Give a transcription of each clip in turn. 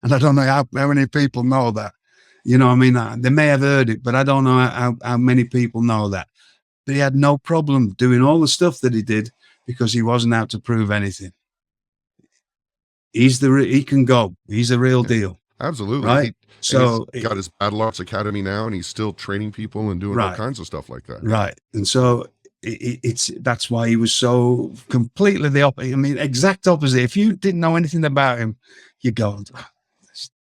And I don't know how many people know that. You know, I mean, they may have heard it, but I don't know how many people know that. But he had no problem doing all the stuff that he did because he wasn't out to prove anything. He can go. He's the real deal. Absolutely. Right. So he's got his Battle Arts Academy now, and he's still training people and doing all kinds of stuff like that. Right. And so that's why he was so completely the opposite. I mean, exact opposite. If you didn't know anything about him, you go,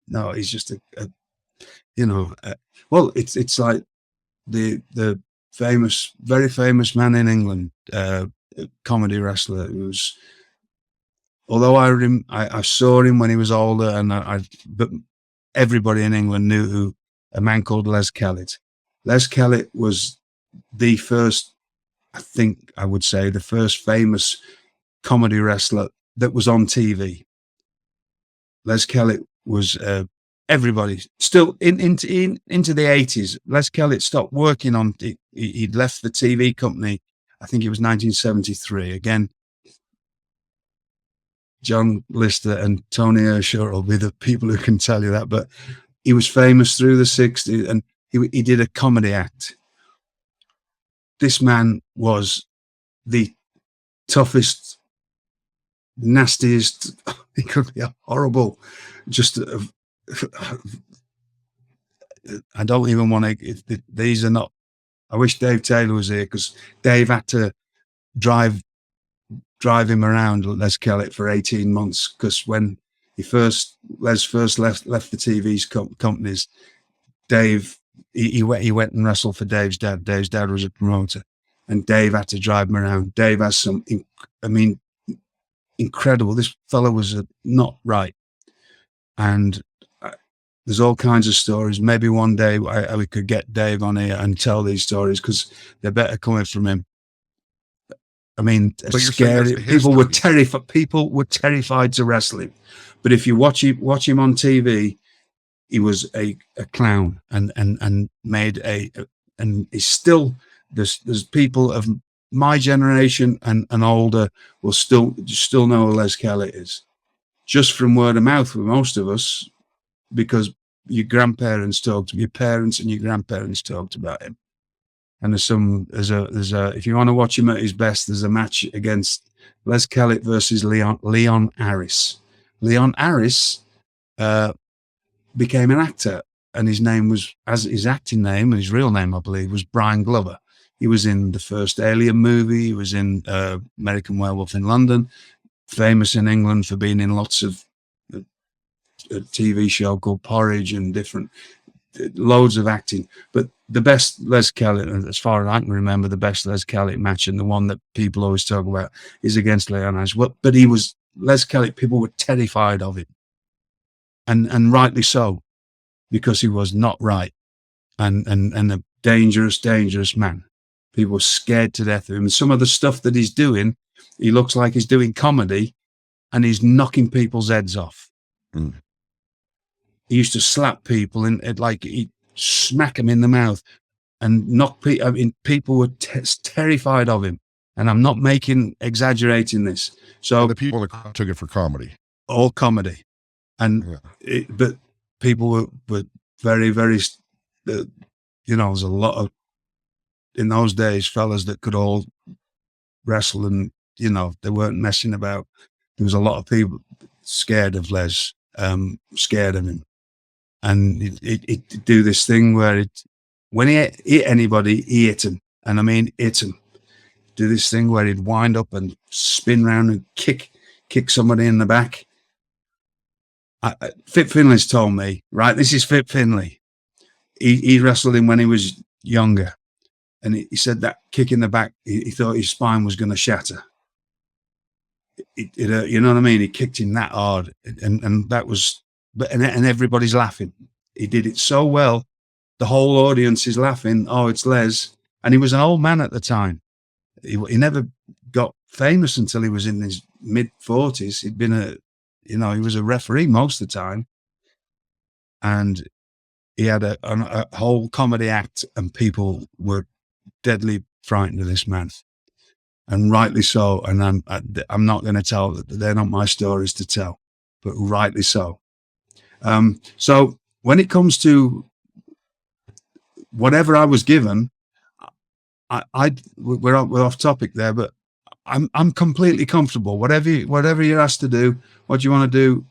no, he's just well, it's like the very famous man in England, comedy wrestler who was, although I saw him when he was older, and but everybody in England knew who a man called Les Kellett. Les Kellett was the first, I think I would say, the first famous comedy wrestler that was on TV. Les Kellett was everybody still into the 80s. Les Kellett stopped working on. He'd left the TV company. I think it was 1973. Again, John Lister and Tony Ershaw will be the people who can tell you that. But he was famous through the 60s, and he did a comedy act. This man was the toughest, nastiest. He could be horrible. Just, I don't even want to. These are not. I wish Dave Taylor was here, because Dave had to drive him around, Les Kellett, for 18 months, because when Les first left the TV's companies, Dave, he went and wrestled for Dave's dad. Dave's dad was a promoter, and Dave had to drive him around. Dave has some, incredible. This fellow was not right, and there's all kinds of stories. Maybe one day we could get Dave on here and tell these stories, because they're better coming from him. I mean, scary. People were terrified. People were terrified to wrestle him, but if you watch him on TV, he was a clown, and made and he's still. There's people of my generation and older will still know who Les Kellett is, just from word of mouth for most of us, because your parents and your grandparents talked about him. And there's a if you want to watch him at his best, there's a match against Les Kellett versus Leon Harris. Leon Harris became an actor, and his name was, as his acting name, and his real name, I believe, was Brian Glover. He was in the first Alien movie. He was in American Werewolf in London, famous in England for being in lots of a TV show called Porridge and loads of acting. But the best Les Kellett, as far as I can remember, the best Les Kellett match, and the one that people always talk about, is against Leon Harris. But he was, Les Kellett, people were terrified of him. And rightly so, because he was not right, and a dangerous man. People were scared to death of him. And some of the stuff that he's doing, he looks like he's doing comedy, and he's knocking people's heads off. Mm. He used to slap people, and he'd smack them in the mouth and knock people. I mean, people were terrified of him. And I'm not exaggerating this. So the people that took it for comedy. All comedy. And but people were very, very, there's a lot of, in those days, fellas that could all wrestle, and they weren't messing about. There was a lot of people scared of Les, scared of him, and he'd do this thing where when he hit anybody, he hit him, and I mean hit him. Do this thing where he'd wind up and spin round and kick somebody in the back. Fit Finley's told me, right? This is Fit Finley. He wrestled him when he was younger. And he said that kick in the back, he thought his spine was going to shatter. You know what I mean? He kicked him that hard, and that was, and everybody's laughing. He did it so well, the whole audience is laughing. Oh, it's Les, and he was an old man at the time. He never got famous until he was in his mid-40s. He'd been he was a referee most of the time, and he had a whole comedy act, and people were deadly frightened of this man, and rightly so. And I'm not going to tell, they're not my stories to tell, but rightly so. So when it comes to whatever I was given, we're off topic there, but I'm completely comfortable. Whatever you're asked to do, what you want to do,